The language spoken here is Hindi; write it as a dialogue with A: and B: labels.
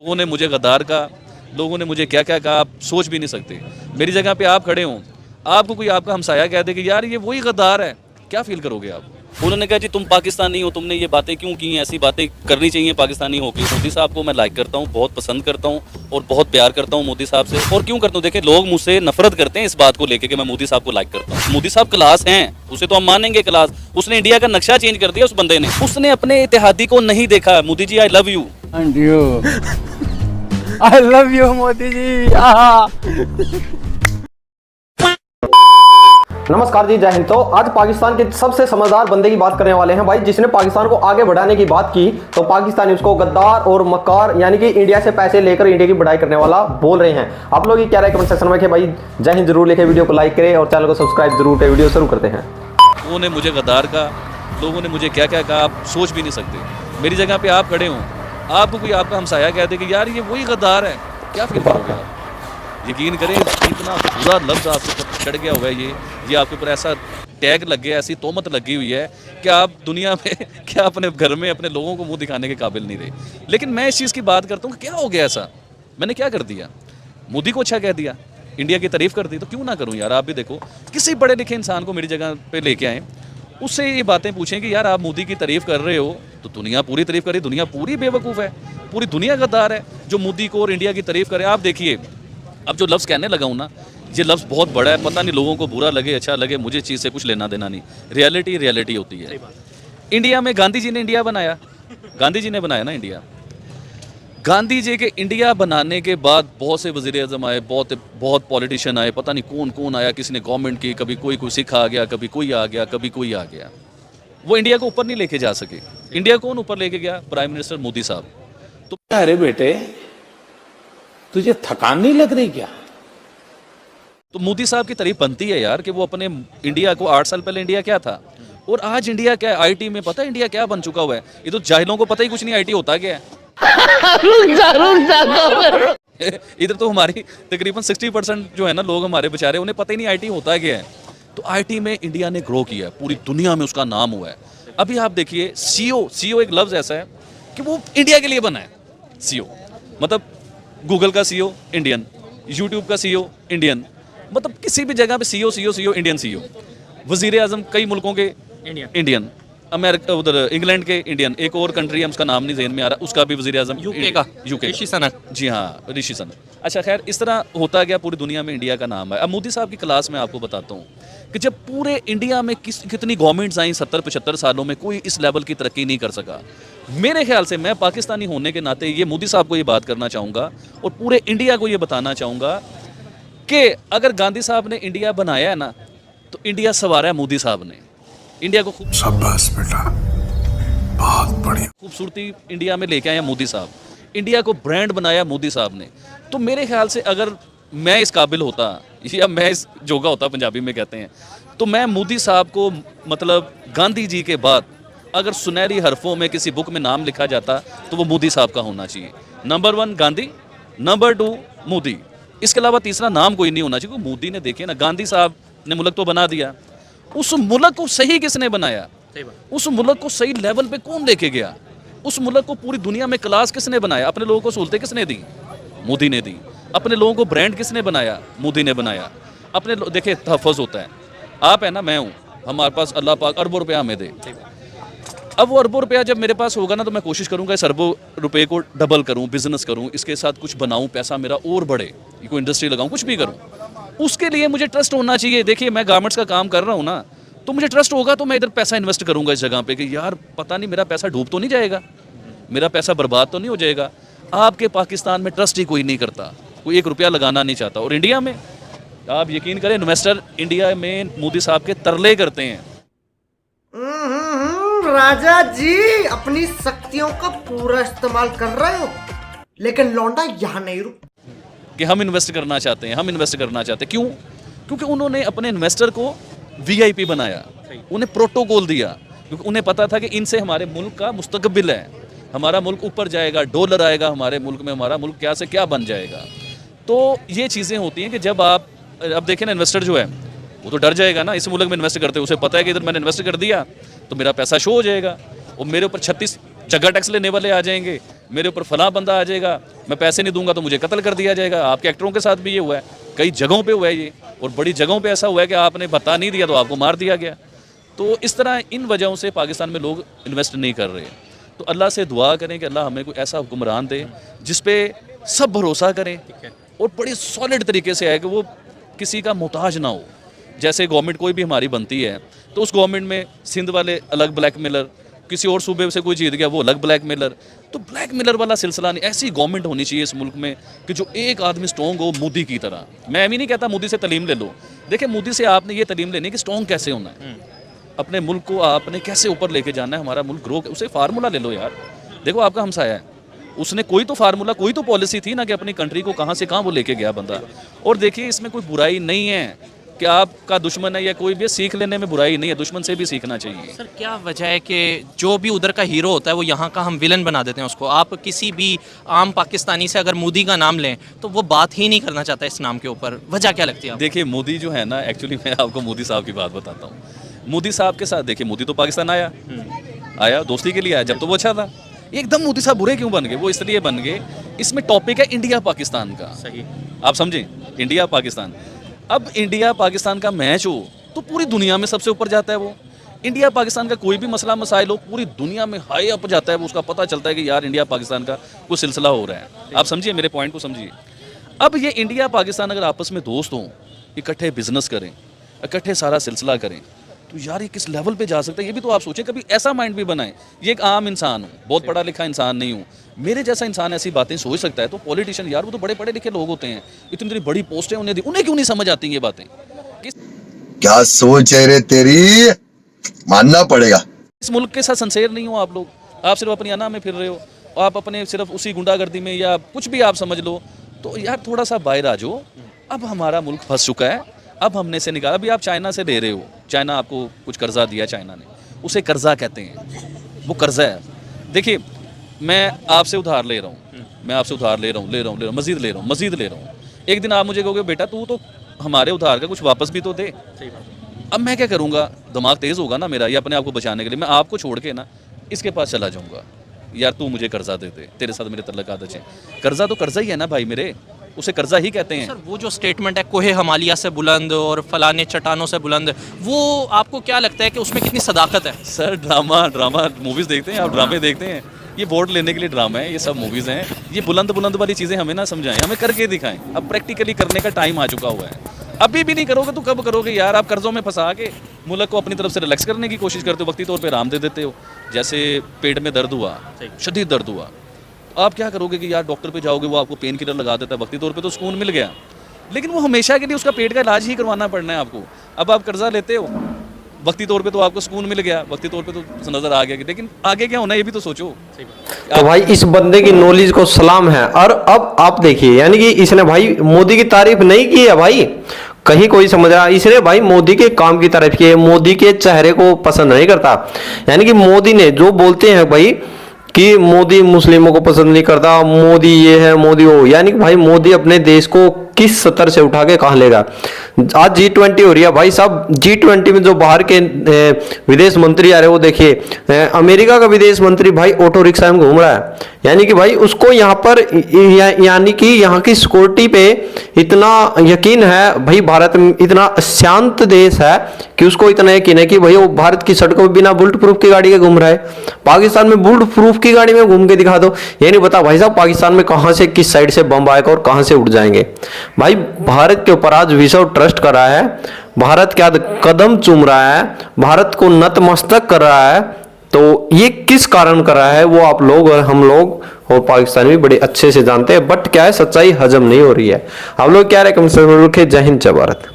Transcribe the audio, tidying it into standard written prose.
A: लोगों ने मुझे गद्दार कहा, लोगों ने मुझे क्या क्या कहा, आप सोच भी नहीं सकते। मेरी जगह पे आप खड़े हों, आपको कोई आपका हमसाया कह दे कि यार ये वही गद्दार है, क्या फील करोगे आप? उन्होंने कहा जी तुम पाकिस्तानी हो, तुमने ये बातें क्यों की, ऐसी बातें करनी चाहिए पाकिस्तानी होकर। मोदी साहब को मैं लाइक करता हूँ, बहुत पसंद करता हूँ और बहुत प्यार करता हूँ मोदी साहब से। और क्यों करता हूँ, देखिए लोग मुझसे नफरत करते हैं इस बात को लेकर कि मैं मोदी साहब को लाइक करता हूँ। मोदी साहब क्लास हैं, उसे तो हम मानेंगे क्लास। उसने इंडिया का नक्शा चेंज कर दिया उस बंदे ने। उसने अपने इत्तेहादी को नहीं देखा। Modi ji I love you.
B: I love you Modi ji.
C: नमस्कार जी, जय हिंद। तो आज पाकिस्तान के सबसे समझदार बंदे की बात करने वाले हैं भाई, जिसने पाकिस्तान को आगे बढ़ाने की बात की तो पाकिस्तानी उसको गद्दार और मक्कार यानी कि इंडिया से पैसे लेकर इंडिया की बढ़ाई करने वाला बोल रहे हैं। आप लोग ये क्या राय कमेंट सेक्शन में कि भाई जय हिंद जरूर लिखे, वीडियो को लाइक करें और चैनल को सब्सक्राइब जरूर करें। वीडियो शुरू करते हैं।
A: लोगों ने मुझे गद्दार कहा, लोगों ने मुझे क्या क्या कहा, आप सोच भी नहीं सकते। मेरी जगह पे आप खड़े हों, आपको कोई आपका हमसाया कह दे कि यार ये वही गद्दार है, क्या फील करोगे आप? यकीन करें इतना बुरा लफ्ज़ आपके ऊपर चढ़ गया हुआ है, ये आपके ऊपर ऐसा टैग लग गया, ऐसी तोहमत लगी हुई है कि आप दुनिया में क्या अपने घर में अपने लोगों को मुंह दिखाने के काबिल नहीं रहे। लेकिन मैं इस चीज़ की बात करता हूँ, क्या हो गया ऐसा? मैंने क्या कर दिया? मोदी को अच्छा कह दिया, इंडिया की तारीफ कर दी, तो क्यों ना करूँ यार? आप भी देखो, किसी बड़े लिखे इंसान को मेरी जगह पे लेके आएँ, उससे ये बातें पूछें कि यार आप मोदी की तारीफ कर रहे हो तो दुनिया पूरी तारीफ करे। दुनिया पूरी बेवकूफ़ है, पूरी दुनिया गद्दार है जो मोदी को और इंडिया की तारीफ करे। आप देखिए, अब जो लफ्ज़ कहने लगा हूँ ना, ये लफ्ज़ बहुत बड़ा है, पता नहीं लोगों को बुरा लगे अच्छा लगे, मुझे चीज़ से कुछ लेना देना नहीं। रियलिटी होती है। इंडिया में गांधी जी ने इंडिया बनाया, गांधी जी ने बनाया ना इंडिया। गांधी जी के इंडिया बनाने के बाद बहुत से वज़ीर आज़म आए, बहुत पॉलिटिशियन आए, पता नहीं कौन कौन आया, किसी ने गवर्नमेंट की, कभी कोई सिख आ गया, कभी कोई आ गया, कभी कोई आ गया। वो इंडिया को ऊपर नहीं लेके जा सके। इंडिया कौन ऊपर लेके गया? प्राइम मिनिस्टर मोदी साहब। तो
D: अरे बेटे, तुझे थकान नहीं लग रही क्या?
A: तो मोदी साहब की तारीफ बनती है यार कि वो अपने इंडिया को 8 साल पहले इंडिया क्या था और आज इंडिया क्या है। आईटी में पता है इंडिया क्या बन चुका हुआ है? ये तो जाहिलों को पता ही कुछ नहीं आईटी होता क्या है। इधर तो हमारी तकरीबन 60% जो है ना लोग हमारे बेचारे, उन्हें पता ही नहीं आईटी होता क्या है। तो आईटी में इंडिया ने ग्रो किया है, पूरी दुनिया में उसका नाम हुआ है। अभी आप देखिए सीईओ एक लफ्ज़ ऐसा है कि वो इंडिया के लिए बना है। सीईओ मतलब गूगल का सीईओ इंडियन, यूट्यूब का सीईओ इंडियन, मतलब किसी भी जगह पे सीईओ इंडियन सीईओ। वजीर आजम कई मुल्कों के इंडियन, अमेरिका उधर इंग्लैंड के इंडियन, एक और कंट्री है उसका नाम नहीं ज़हन में आ रहा, उसका भी वजीर आजम यूके ऋषि सुनक। जी हाँ, ऋषि सुनक। अच्छा खैर, इस तरह होता गया, पूरी दुनिया में इंडिया का नाम है। अब मोदी साहब की क्लास में आपको बताता हूँ कि जब पूरे इंडिया में कितनी गवर्नमेंट्स आई 70-75 सालों में, कोई इस लेवल की तरक्की नहीं कर सका। मेरे ख्याल से मैं पाकिस्तानी होने के नाते ये मोदी साहब को ये बात करना चाहूँगा और पूरे इंडिया को ये बताना चाहूँगा कि अगर गांधी साहब ने इंडिया बनाया है ना, तो इंडिया सवारा है मोदी साहब ने। इंडिया को खूब
E: शाबाश बेटा, बहुत बढ़िया,
A: खूबसूरती इंडिया में लेके आया मोदी साहब। इंडिया को ब्रांड बनाया मोदी साहब ने। तो मेरे ख्याल से अगर मैं इस काबिल होता या मैं इस जोगा होता, पंजाबी में कहते हैं, तो मैं मोदी साहब को, मतलब गांधी जी के बाद अगर सुनहरी हरफों में किसी बुक में नाम लिखा जाता तो वो मोदी साहब का होना चाहिए। Number 1 Gandhi, number 2 Modi. इसके अलावा तीसरा नाम कोई नहीं होना चाहिए। मोदी ने देखिए ना, गांधी साहब ने मुल्क तो बना दिया, उस मुल्क को सही किसने बनाया? उस मुल्क को सही लेवल पे कौन लेके गया? उस मुल्क को पूरी दुनिया में क्लास किसने बनाया? अपने लोगों को सहूलतें किसने दी? मोदी ने दी। अपने लोगों को ब्रांड किसने बनाया? मोदी ने बनाया। अपने देखिए तहफ़्फ़ुज़ होता है, आप है ना, मैं हूँ, हमारे पास अल्लाह पाक अरबों रुपया हमें दे। अब वो अरबों रुपया जब मेरे पास होगा ना, तो मैं कोशिश करूँगा इस अरबों रुपये को डबल करूँ, बिजनेस करूँ, इसके साथ कुछ बनाऊँ, पैसा मेरा और बढ़े, कोई इंडस्ट्री लगाऊँ, कुछ भी करूँ। उसके लिए मुझे ट्रस्ट होना चाहिए। देखिए मैं गारमेंट्स का काम कर रहा हूँ ना, तो मुझे ट्रस्ट होगा तो मैं इधर पैसा इन्वेस्ट करूँगा इस जगह पे कि यार पता नहीं मेरा पैसा डूब तो नहीं जाएगा, मेरा पैसा बर्बाद तो नहीं हो जाएगा। आपके पाकिस्तान में ट्रस्ट ही कोई नहीं करता, कोई 1 रुपया लगाना नहीं चाहता। और इंडिया में आप यकीन करें, इन्वेस्टर इंडिया में मोदी साहब के तरले करते हैं।
F: राजा जी अपनी शक्तियों का पूरा इस्तेमाल कर रहे हो, लेकिन लौंडा यहाँ नहीं रुक
A: कि हम इन्वेस्ट करना चाहते हैं, हम इन्वेस्ट करना चाहते हैं। क्यों? क्योंकि उन्होंने अपने इन्वेस्टर को वीआईपी बनाया, उन्हें प्रोटोकॉल दिया, क्योंकि उन्हें पता था कि इनसे हमारे मुल्क का मुस्तकबिल है, हमारा मुल्क ऊपर जाएगा, डॉलर आएगा हमारे मुल्क में, हमारा मुल्क क्या से क्या बन जाएगा। तो ये चीज़ें होती हैं कि जब आप, अब देखें ना, इन्वेस्टर जो है वो तो डर जाएगा ना, इस मुल्क में इन्वेस्ट करते, उसे पता है कि इधर मैंने इन्वेस्ट कर दिया तो मेरा पैसा शो हो जाएगा और मेरे ऊपर चग्गा टैक्स लेने वाले आ जाएंगे, मेरे ऊपर फलां बंदा आ जाएगा, मैं पैसे नहीं दूंगा तो मुझे कत्ल कर दिया जाएगा। आपके एक्टरों के साथ भी ये हुआ है, कई जगहों पे हुआ है ये, और बड़ी जगहों पे ऐसा हुआ है कि आपने बता नहीं दिया तो आपको मार दिया गया। तो इस तरह इन वजहों से पाकिस्तान में लोग इन्वेस्ट नहीं कर रहे। तो अल्लाह से दुआ करें कि अल्लाह हमें कोई ऐसा हुक्मरान दे जिस पे सब भरोसा करें और बड़ी सॉलिड तरीके से है कि वो किसी का मोहताज ना हो। जैसे गवर्नमेंट कोई भी हमारी बनती है तो उस गवर्नमेंट में सिंध वाले अलग ब्लैकमेलर, किसी और सूबे से कोई जीत गया वो अलग ब्लैकमेलर, तो ब्लैकमेलर वाला सिलसिला नहीं। ऐसी गवर्नमेंट होनी चाहिए इस मुल्क में कि जो एक आदमी स्ट्रॉन्ग हो, मोदी की तरह। मैं भी नहीं कहता मोदी से तलीम ले लो, देखिए मोदी से आपने ये तलीम लेनी कि स्ट्रॉन्ग कैसे होना है, अपने मुल्क को आपने कैसे ऊपर लेके जाना है, हमारा मुल्क ग्रो, उसे फार्मूला ले लो यार। देखो आपका हमसाया है, उसने कोई तो फार्मूला, कोई तो पॉलिसी थी ना कि अपनी कंट्री को कहाँ से कहाँ वो लेके गया बंदा। और देखिए इसमें कोई बुराई नहीं है कि आपका दुश्मन है या कोई भी, सीख लेने में बुराई नहीं है, दुश्मन से भी सीखना चाहिए।
G: सर क्या वजह है कि जो भी उधर का हीरो होता है वो यहाँ का हम विलन बना देते हैं उसको। आप किसी भी आम पाकिस्तानी से अगर मोदी का नाम लें तो वो बात ही नहीं करना चाहता इस नाम के ऊपर, वजह क्या लगती है आपको?
A: देखिए मोदी जो है ना, एक्चुअली मैं आपको मोदी साहब की बात बताता हूँ। मोदी साहब के साथ देखिए, मोदी तो पाकिस्तान आया दोस्ती के लिए आया, जब तो वो अच्छा था। एकदम मोदी साहब बुरे क्यों बन गए? वो इसलिए बन गए, इसमें टॉपिक है इंडिया पाकिस्तान का।
G: सही,
A: आप समझें, इंडिया पाकिस्तान। अब इंडिया पाकिस्तान का मैच हो तो पूरी दुनिया में सबसे ऊपर जाता है वो। इंडिया पाकिस्तान का कोई भी मसला मसाइल हो पूरी दुनिया में हाई अप जाता है वो, उसका पता चलता है कि यार इंडिया पाकिस्तान का कुछ सिलसिला हो रहा है। आप समझिए मेरे पॉइंट को समझिए। अब ये इंडिया पाकिस्तान अगर आपस में दोस्त हों, इकट्ठे बिजनेस करें, इकट्ठे सारा सिलसिला करें, तो यार ये किस लेवल पे जा सकता है ये भी तो आप सोचें। कभी ऐसा माइंड भी बनाएं, ये एक आम इंसान हूँ, बहुत पढ़ा लिखा इंसान नहीं हूँ, मेरे जैसा इंसान ऐसी बातें सोच सकता है। तो पॉलिटिशियन यार वो तो बड़े पढ़े लिखे लोग होते हैं, इतनी इतनी बड़ी पोस्टें उन्हें क्यों नहीं समझ आती ये बातें?
H: क्या सोच है रे तेरी, मानना पड़ेगा।
A: इस मुल्क के साथ संसेर नहीं हो आप लोग, आप सिर्फ अपनी अना में फिर रहे हो, आप अपने सिर्फ उसी गुंडागर्दी में या कुछ भी आप समझ लो। तो यार थोड़ा सा बाहर आ जाओ। अब हमारा मुल्क फंस चुका है, अब हमने से निकाला। अभी आप चाइना से ले रहे हो, चाइना आपको कुछ कर्जा दिया, चाइना ने, उसे कर्जा कहते हैं, वो कर्जा है। देखिए मैं आपसे उधार ले रहा हूँ, मैं आपसे उधार ले रहा हूँ, मजीद ले रहा हूँ। एक दिन आप मुझे कहोगे बेटा तू तो हमारे उधार का कुछ वापस भी तो दे। अब मैं क्या करूँगा? दिमाग तेज़ होगा ना मेरा, ये अपने आप को बचाने के लिए मैं आपको छोड़ के ना इसके पास चला जाऊँगा, यार तू मुझे कर्जा दे दे, तेरे साथ मेरे तल्लुकात अच्छे। कर्जा तो कर्जा ही है ना भाई मेरे, उसे कर्जा ही कहते हैं।
G: सर वो जो स्टेटमेंट है कोहे हिमालय से बुलंद और फलाने चट्टानों से बुलंद, वो आपको क्या लगता है कि उसमें कितनी सदाकत है?
A: सर ड्रामा मूवीज़ देखते हैं आप? ड्रामे देखते हैं? ये वोट लेने के लिए ड्रामा है, ये सब मूवीज़ हैं। ये बुलंद वाली चीज़ें हमें ना समझाएं, हमें करके दिखाएं। अब प्रैक्टिकली करने का टाइम आ चुका हुआ है। अभी भी नहीं करोगे तो कब करोगे यार? आप कर्जों में फंसा के मुल्क को अपनी तरफ से रिलैक्स करने की कोशिश करते हो, वक्ती तौर पे आराम दे देते हो। जैसे पेट में दर्द हुआ, शदीद दर्द हुआ, आप क्या करोगे कि यार डॉक्टर पे जाओगे, वो आपको पेन किलर लगा देता है, वक्ती तौर पे तो सुकून मिल गया, लेकिन वो हमेशा के लिए उसका पेट का इलाज ही करवाना पड़ना है आपको। अब आप कर्जा लेते हो, वक्ती तौर पे तो आपको सुकून मिल गया, वक्ती तौर पे तो नज़र आ गया, लेकिन आगे क्या होना है ये भी तो सोचो।
C: तो भाई इस बंदे की नॉलेज को सलाम है। और अब आप देखिए, यानी कि इसने भाई मोदी की तारीफ नहीं की है भाई, कहीं कोई समझ रहा, इसने भाई मोदी के काम की तारीफ की है, मोदी के चेहरे को पसंद नहीं करता। यानी कि मोदी ने जो बोलते हैं भाई कि मोदी मुस्लिमों को पसंद नहीं करता, मोदी ये है, मोदी वो, यानी कि भाई मोदी अपने देश को किस स्तर से उठा के कहाँ लेगा। आज G20 हो रही है भाई साहब, G20 में जो बाहर के विदेश मंत्री आ रहे हैं वो देखिए, अमेरिका का विदेश मंत्री भाई ऑटो रिक्शा में घूम रहा है, यानी कि भाई उसको यहाँ पर यानी कि यहाँ की सिक्योरिटी पे इतना यकीन है भाई, भारत में इतना शांत देश है कि उसको इतना यकीन है कि भाई वो भारत की सड़कों में बिना बुलेट प्रूफ की गाड़ी के घूम रहा है। पाकिस्तान में बुलेट प्रूफ की गाड़ी में घूम के दिखा दो, ये नहीं बता भाई साहब पाकिस्तान में कहाँ से किस साइड से बम आएगा और कहाँ से उड़ जाएंगे। भाई भारत के ऊपर आज विश्व ट्रस्ट कर रहा है, भारत के आगे कदम चूम रहा है, भारत को नतमस्तक कर रहा है। तो ये किस कारण कर रहा है वो आप लोग और हम लोग और पाकिस्तानी भी बड़े अच्छे से जानते हैं, बट क्या है सच्चाई हजम नहीं हो रही है। आप लोग क्या रहे कम से कम, जय हिंद जय भारत।